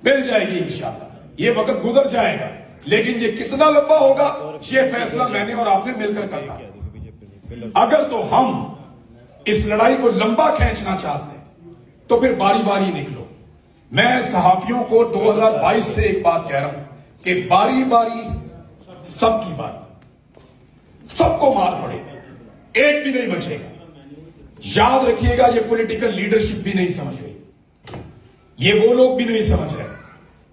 मिल जाएगी इंशाल्लाह। ये वक्त गुजर जाएगा, लेकिन ये कितना लंबा होगा ये फैसला मैंने और आपने मिलकर करना है। अगर तो हम इस लड़ाई को लंबा खींचना चाहते हैं तो फिर बारी बारी निकलो। मैं सहाफियों को 2022 से एक बात कह रहा हूं कि बारी बारी सबकी बारी, सबको मार पड़े, एक भी नहीं बचेगा। याद रखिएगा, ये पॉलिटिकल लीडरशिप भी नहीं समझ रही, ये वो लोग भी नहीं समझ रहे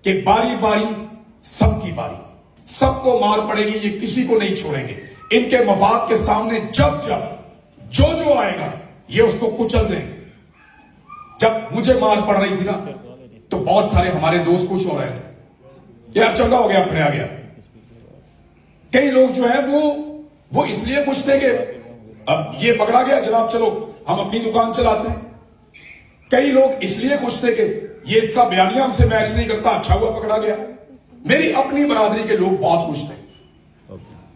कि बारी बारी सबकी बारी, सबको मार पड़ेगी, ये किसी को नहीं छोड़ेंगे। इनके मफाद के सामने जब जब जो आएगा ये उसको कुचल देंगे। जब मुझे मार पड़ रही थी ना तो बहुत सारे हमारे दोस्त खुश हो रहे थे, यार चंगा हो गया, पकड़ा गया। कई लोग जो है वो इसलिए खुश थे कि अब ये पकड़ा गया जनाब, चलो हम अपनी दुकान चलाते हैं। कई लोग इसलिए खुश थे कि ये इसका बयानिया हमसे मैच नहीं करता, अच्छा हुआ पकड़ा गया। मेरी अपनी बरादरी के लोग बहुत खुश थे,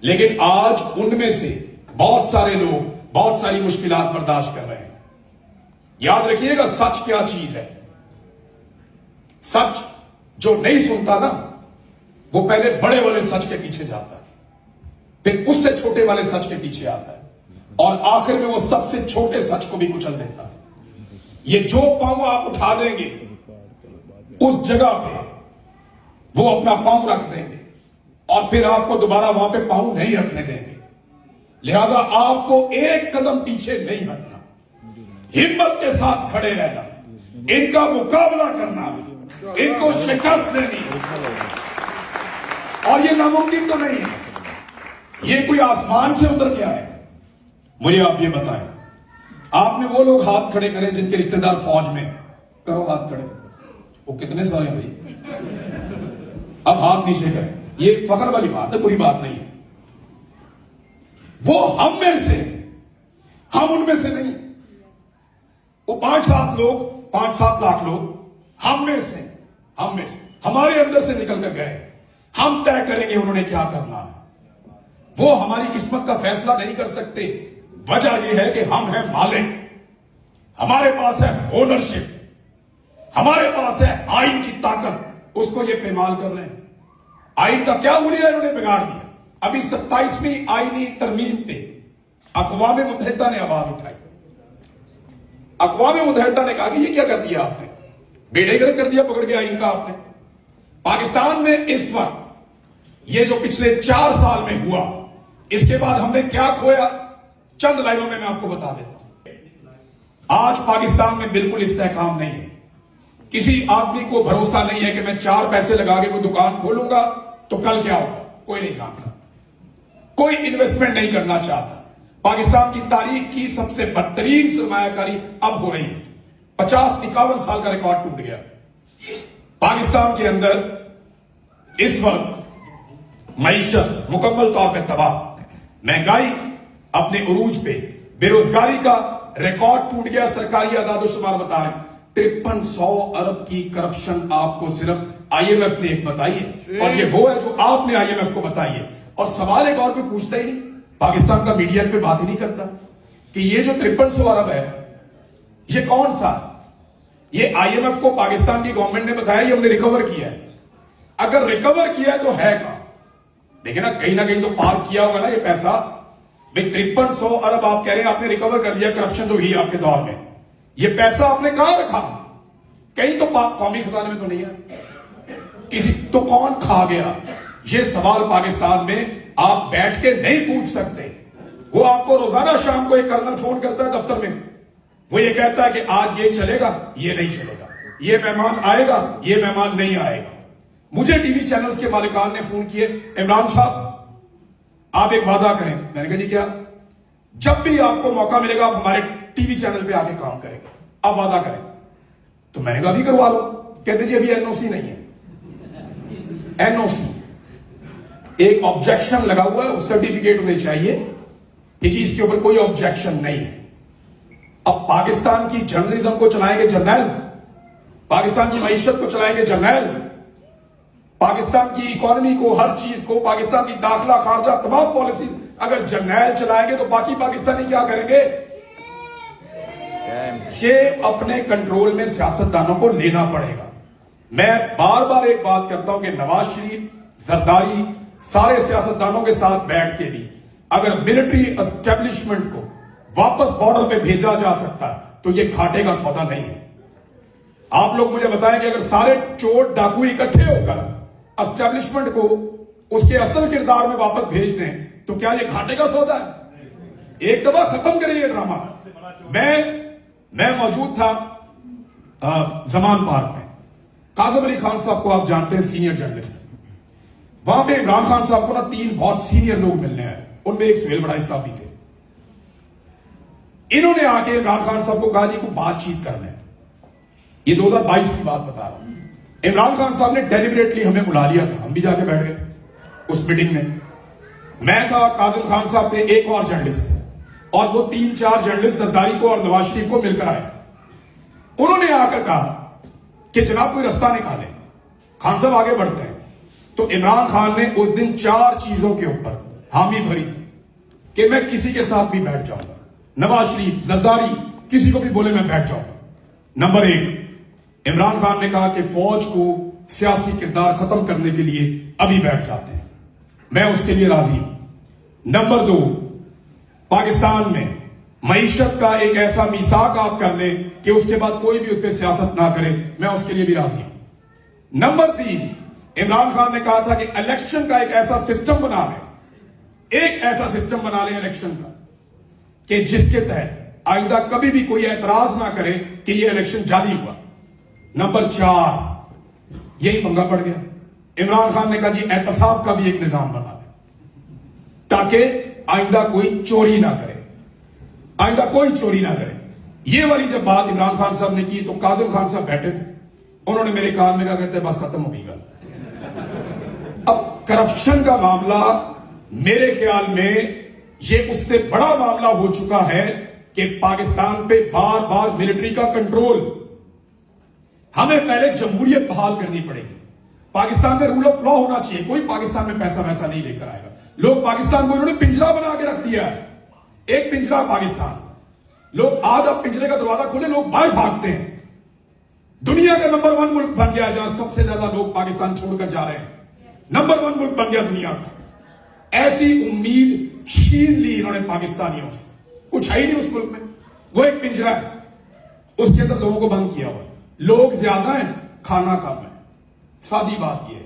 लेकिन आज उनमें से बहुत सारे लोग बहुत सारी मुश्किलात बर्दाश्त कर रहे हैं। याद रखिएगा, सच क्या चीज है। सच जो नहीं सुनता ना, वो पहले बड़े वाले सच के पीछे जाता है, फिर उससे छोटे वाले सच के पीछे आता है, और आखिर में वो सबसे छोटे सच को भी कुचल देता है। ये जो पांव आप उठा देंगे उस जगह पे वो अपना पांव रख देंगे और फिर आपको दोबारा वहां पे पांव नहीं रखने देंगे। लिहाजा आपको एक कदम पीछे नहीं हटना, हिम्मत के साथ खड़े रहना, इनका मुकाबला करना, इनको शिकस्त देनी। और ये नामुमकिन तो नहीं है, ये कोई आसमान से उतर के आए। मुझे आप ये बताएं, आपने वो लोग हाथ खड़े करे जिनके रिश्तेदार फौज में, करो हाथ खड़े। वो कितने सारे हैं भाई? अब हाथ नीचे करें, ये फख्र वाली बात है, बुरी बात नहीं है। वो हम में से, हम उनमें से नहीं। वो 5-7 लाख लोग हम में से हमारे अंदर से निकल कर गए। हम तय करेंगे उन्होंने क्या करना है। वो हमारी किस्मत का फैसला नहीं कर सकते। वजह यह है कि हम हैं मालिक, हमारे पास है ओनरशिप, हमारे पास है आइन की ताकत। उसको ये पेमाल कर रहे हैं। आइन का क्या हुलिया इन्होंने बिगाड़ दिया। अभी 27वीं आईनी तरमीम पे अक़वाम मुत्तहिदा ने आवाज उठाई। अक़वाम मुत्तहिदा ने कहा कि ये क्या कर दिया आपने, बेड़ेगर कर दिया पकड़ के आइन का आपने। पाकिस्तान में इस वक्त ये जो पिछले 4 साल में हुआ, इसके बाद हमने क्या खोया, चंद लाइनों में मैं आपको बता देता हूं। आज पाकिस्तान में बिल्कुल इस्तेहकाम नहीं है। किसी आदमी को भरोसा नहीं है कि मैं 4 पैसे लगा के कोई दुकान खोलूंगा तो कल क्या होगा, कोई नहीं जानता। कोई इन्वेस्टमेंट नहीं करना चाहता। पाकिस्तान की तारीख की सबसे बदतरीन सरमायाकारी अब हो रही है। 50-51 साल का रिकॉर्ड टूट गया। पाकिस्तान के अंदर इस वक्त मईशत मुकम्मल तौर पर तबाह, महंगाई अपने उरूज पे, बेरोजगारी का रिकॉर्ड टूट गया। सरकारी आदादोशुमार बता रहे हैं 5300 अरब की करप्शन आपको सिर्फ IMF ने एक बताई है, और ये वो है जो आपने IMF को बताई है। और सवाल एक और कोई पूछता ही नहीं, पाकिस्तान का मीडिया पे बात ही नहीं करता कि ये जो 5300 अरब है ये कौन सा। ये IMF को पाकिस्तान की गवर्नमेंट ने बताया, ये हमने रिकवर किया है। अगर रिकवर किया है तो है कहां? देखिए ना कहीं तो पार किया होगा ना ये पैसा। भाई 5300 अरब आप कह रहे हैं आपने रिकवर कर लिया, करप्शन तो हुई आपके दौर में, ये पैसा आपने कहां रखा? कहीं तो कौमी खजाने में तो नहीं है, किसी तो कौन खा गया? ये सवाल पाकिस्तान में आप बैठ के नहीं पूछ सकते। वो आपको रोजाना शाम को एक कर्नल फोन करता है दफ्तर में, वो ये कहता है कि आज ये चलेगा, ये नहीं चलेगा, ये मेहमान आएगा, ये मेहमान नहीं आएगा। मुझे टीवी चैनल्स के मालिकान ने फोन किए, इमरान साहब आप एक वादा करें। मैंने कहा जी क्या? जब भी आपको मौका मिलेगा आप हमारे टीवी चैनल पे आके काम करेंगे, आप वादा करें। तो मैंने कहा अभी करवा लो। कहते जी अभी NOC नहीं है। NOC एक ऑब्जेक्शन लगा हुआ है, उस सर्टिफिकेट उन्हें चाहिए कि जी इसके ऊपर कोई ऑब्जेक्शन नहीं है। अब पाकिस्तान की जर्नलिज्म को चलाएंगे जर्नैल, पाकिस्तान की मईशत को चलाएंगे जर्नैल, पाकिस्तान की इकोनॉमी को, हर चीज को, पाकिस्तान की दाखिला खारजा तमाम पॉलिसी अगर जर्नैल चलाएंगे तो बाकी पाकिस्तानी क्या करेंगे? ये अपने कंट्रोल में सियासतदानों को लेना पड़ेगा। मैं बार बार एक बात करता हूं कि नवाज शरीफ, जरदारी, सारे सियासतदानों के साथ बैठ के भी अगर मिलिट्री एस्टेब्लिशमेंट को वापस बॉर्डर पे भेजा जा सकता तो ये घाटे का सौदा नहीं है। आप लोग मुझे बताएं कि अगर सारे चोर डाकू इकट्ठे होकर एस्टेब्लिशमेंट को उसके असल किरदार में वापस भेज दें तो क्या ये घाटे का सौदा है? एक दफा खत्म करें ये ड्रामा। मैं मौजूद था जमान पार्क में। काजम अली खान साहब को आप जानते हैं, सीनियर जर्नलिस्ट। वहां पे इमरान खान साहब को ना 3 बहुत सीनियर लोग मिलने आए, उनमें एक सुहेल बड़ाई साहब भी थे। इन्होंने आके इमरान खान साहब को कहा जी को बातचीत करना है। ये 2022 की बात बता रहा हूं। इमरान खान साहब ने डेलिबरेटली हमें बुला लिया था, हम भी जाके बैठ गए उस मीटिंग में। मैं था, काजम खान साहब थे, एक और जर्नलिस्ट थे, और वो 3-4 जर्नलिस्ट जरदारी को और नवाज शरीफ को मिलकर आए थे। उन्होंने आकर कहा कि जनाब कोई रास्ता निकाले, खान साहब आगे बढ़ते हैं। तो इमरान खान ने उस दिन 4 चीजों के ऊपर हामी भरी थी कि मैं किसी के साथ भी बैठ जाऊंगा, नवाज शरीफ, जरदारी, किसी को भी बोले मैं बैठ जाऊंगा। नंबर 1, इमरान खान ने कहा कि फौज को सियासी किरदार खत्म करने के लिए अभी बैठ जाते हैं, मैं उसके लिए राजी हूं। नंबर 2, पाकिस्तान में मईशत का एक ऐसा मिसाक आप कर लें कि उसके बाद कोई भी उस पर सियासत ना करे, मैं उसके लिए भी राजी हूं। नंबर 3, इमरान खान ने कहा था कि इलेक्शन का एक ऐसा सिस्टम बना लें, एक ऐसा सिस्टम बना लें इलेक्शन का कि जिसके तहत आइंदा कभी भी कोई एतराज ना करे कि यह इलेक्शन जाली हुआ। नंबर 4, यही पंगा पड़ गया। इमरान खान ने कहा जी एहतसाब का भी एक निजाम बना लें ताकि आइंदा कोई चोरी ना करे, आइंदा कोई चोरी ना करे। ये वाली जब बात इमरान खान साहब ने की तो काजम खान साहब बैठे थे, उन्होंने मेरे कान में कहा, कहते बस खत्म हो गई गल। अब करप्शन का मामला मेरे ख्याल में ये उससे बड़ा मामला हो चुका है कि पाकिस्तान पे बार बार मिलिट्री का कंट्रोल। हमें पहले जमहूरियत बहाल करनी पड़ेगी, पाकिस्तान में रूल ऑफ लॉ होना चाहिए। कोई पाकिस्तान में पैसा वैसा नहीं लेकर आएगा। लोग पाकिस्तान को इन्होंने पिंजरा बना के रख दिया है, एक पिंजरा पाकिस्तान। लोग आज अब पिंजरे का दरवाजा खोले, लोग बाहर भागते हैं। दुनिया का नंबर 1 मुल्क बन गया जहां सबसे ज्यादा लोग पाकिस्तान छोड़कर जा रहे हैं। नंबर 1 मुल्क बन गया दुनिया का। ऐसी उम्मीद छीन ली इन्होंने पाकिस्तानियों से, कुछ है ही नहीं उस मुल्क में, वो एक पिंजरा है, उसके अंदर लोगों को बंद किया हुआ है। लोग ज्यादा हैं, खाना कम है, सादी बात यह है।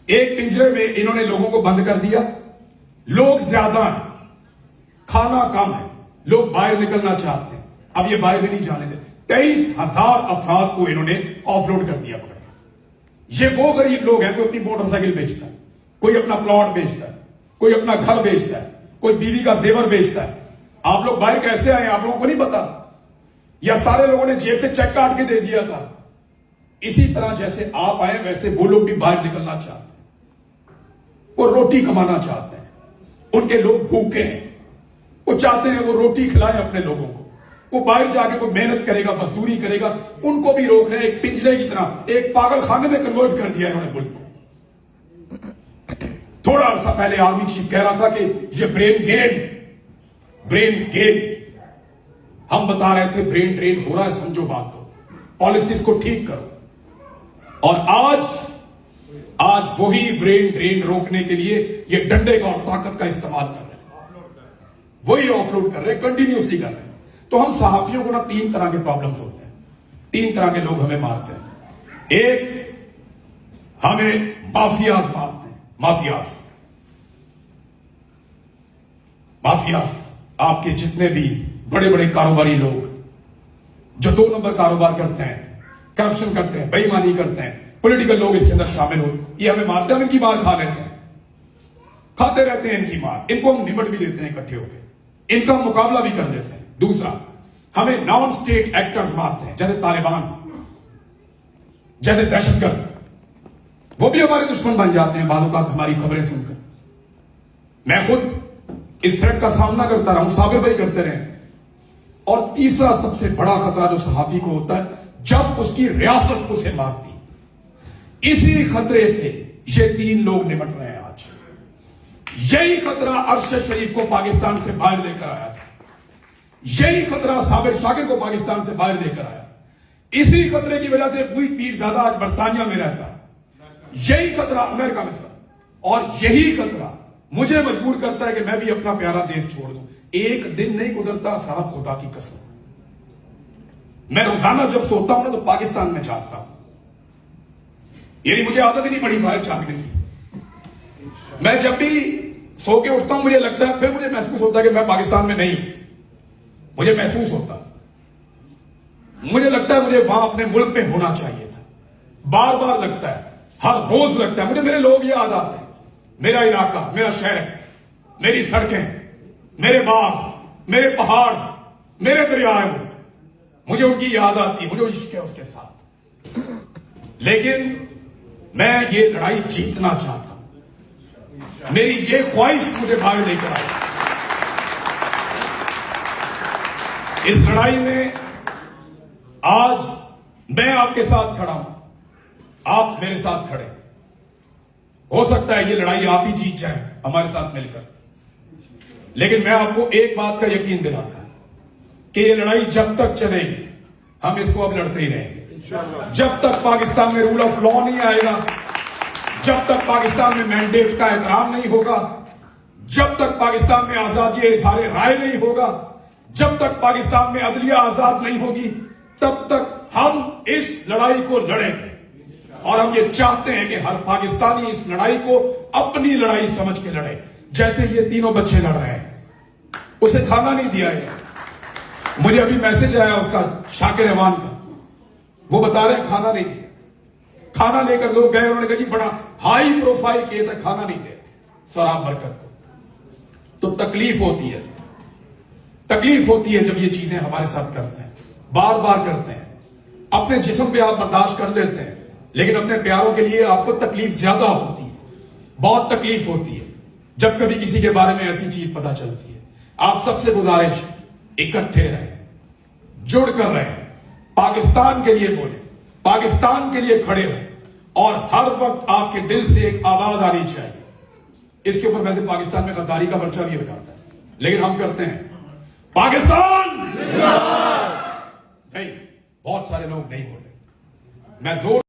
एक पिंजरे में इन्होंने लोगों को बंद कर दिया, लोग ज्यादा हैं, खाना कम है, लोग बाहर निकलना चाहते हैं, अब ये बाहर भी नहीं जाने देते। 23,000 अफराद को इन्होंने ऑफलोड कर दिया पकड़ के। ये वो गरीब लोग हैं, कोई अपनी मोटरसाइकिल बेचता है, कोई अपना प्लॉट बेचता है, कोई अपना घर बेचता है, कोई बीवी का जेवर बेचता है। आप लोग बाहर कैसे आए आप लोगों को नहीं पता, या सारे लोगों ने जेब से चेक काट के दे दिया था। इसी तरह जैसे आप आए वैसे वो लोग भी बाहर निकलना चाहते हैं, वो रोटी कमाना चाहते हैं, उनके लोग भूखे हैं, वो चाहते हैं वो रोटी खिलाएं अपने लोगों को, वो बाहर जाके कोई मेहनत करेगा, मजदूरी करेगा, उनको भी रोक रहे हैं। एक पिंजरे की तरह, एक पागल खाने में कन्वर्ट कर दिया इन्होंने मुल्क को। थोड़ा अर्सा पहले आर्मी चीफ कह रहा था कि ये ब्रेन गेन, हम बता रहे थे ब्रेन ड्रेन हो रहा है, समझो बात को, पॉलिसीज को ठीक करो। और आज वही ब्रेन ड्रेन रोकने के लिए ये डंडे का और ताकत का इस्तेमाल कर रहे हैं, वही ऑफलोड कर रहे हैं, कंटिन्यूसली कर रहे हैं। तो हम सहाफियों को ना 3 तरह के प्रॉब्लम्स होते हैं, 3 तरह के लोग हमें मारते हैं। एक, हमें माफियाज मारते हैं, माफियाज आपके जितने भी बड़े बड़े कारोबारी लोग जो 2 नंबर कारोबार करते हैं, करप्शन करते हैं, बेईमानी करते हैं, पॉलिटिकल लोग इसके अंदर शामिल हो, ये हमें मारते हैं। हम इनकी मार खा लेते हैं, खाते रहते हैं इनकी मार, इनको हम निमट भी देते हैं इकट्ठे होकर, इनका मुकाबला भी कर देते हैं। दूसरा, हमें नॉन स्टेट एक्टर्स मारते हैं, जैसे तालिबान, जैसे दहशतगर्द, वो भी हमारे दुश्मन बन जाते हैं बालों का हमारी खबरें सुनकर। मैं खुद इस थ्रेट का सामना करता रहा हूं, साबिर भाई करते रहे। और तीसरा सबसे बड़ा खतरा जो सहाफी को होता है, जब उसकी रियासत उसे मारती। इसी खतरे से ये 3 लोग निपट रहे हैं आज। यही खतरा अरशद शरीफ को पाकिस्तान से बाहर लेकर आया था, यही खतरा साबिर शाकिर को पाकिस्तान से बाहर लेकर आया। इसी खतरे की वजह से पूरी पीर ज्यादा आज बर्तानिया में रहता है, यही खतरा अमेरिका में सर, और यही खतरा मुझे मजबूर करता है कि मैं भी अपना प्यारा देश छोड़ दूं। एक दिन नहीं गुजरता साहब, खुदा की कसम, मैं रोजाना जब सोता हूं ना तो पाकिस्तान में जागता हूं। यानी मुझे आदत ही नहीं पड़ी बाहर जागने की। मैं जब भी सो के उठता हूं मुझे लगता है, फिर मुझे महसूस होता है कि मैं पाकिस्तान में नहीं हूं। मुझे महसूस होता, मुझे लगता है मुझे वहां अपने मुल्क में होना चाहिए था। बार बार लगता है, हर रोज लगता है मुझे। मेरे लोग याद आते हैं, मेरा इलाका, मेरा शहर, मेरी सड़कें, मेरे बाग, मेरे पहाड़, मेरे दरियाए, मुझे उनकी याद आती है, मुझे इश्क है उसके साथ। लेकिन मैं ये लड़ाई जीतना चाहता हूं, मेरी ये ख्वाहिश मुझे भाग लेकर आई। इस लड़ाई में आज मैं आपके साथ खड़ा हूं, आप मेरे साथ खड़े। हो सकता है ये लड़ाई आप ही जीत जाए हमारे साथ मिलकर, लेकिन मैं आपको एक बात का यकीन दिलाता हूं कि ये लड़ाई जब तक चलेगी हम इसको अब लड़ते ही रहेंगे। जब तक पाकिस्तान में रूल ऑफ लॉ नहीं आएगा, जब तक पाकिस्तान में मैंडेट का एहतराम नहीं होगा, जब तक पाकिस्तान में आजादी इज़हार राय नहीं होगा, जब तक पाकिस्तान में अदलिया आजाद नहीं होगी, तब तक हम इस लड़ाई को लड़ेंगे। और हम ये चाहते हैं कि हर पाकिस्तानी इस लड़ाई को अपनी लड़ाई समझ के लड़े। जैसे ये तीनों बच्चे लड़ रहे हैं, उसे खाना नहीं दिया है। मुझे अभी मैसेज आया उसका, शाकिर रहमान का, वो बता रहे हैं खाना नहीं दिया। खाना लेकर लोग गए, उन्होंने कहा जी बड़ा हाई प्रोफाइल केस है, खाना नहीं दे सराब बरकत को। तो तकलीफ होती है, तकलीफ होती है जब ये चीजें हमारे साथ करते हैं, बार बार करते हैं। अपने जिस्म पे आप बर्दाश्त कर लेते हैं, लेकिन अपने प्यारों के लिए आपको तकलीफ ज्यादा होती है, बहुत तकलीफ होती है जब कभी किसी के बारे में ऐसी चीज पता चलती है। आप सबसे गुजारिश, इकट्ठे रहें, जुड़ कर रहें, पाकिस्तान के लिए बोले, पाकिस्तान के लिए खड़े हो, और हर वक्त आपके दिल से एक आवाज आनी चाहिए। इसके ऊपर वैसे पाकिस्तान में गद्दारी का पर्चा भी हो जाता है, लेकिन हम करते हैं पाकिस्तान नहीं। बहुत सारे लोग नहीं बोले, मैं जोर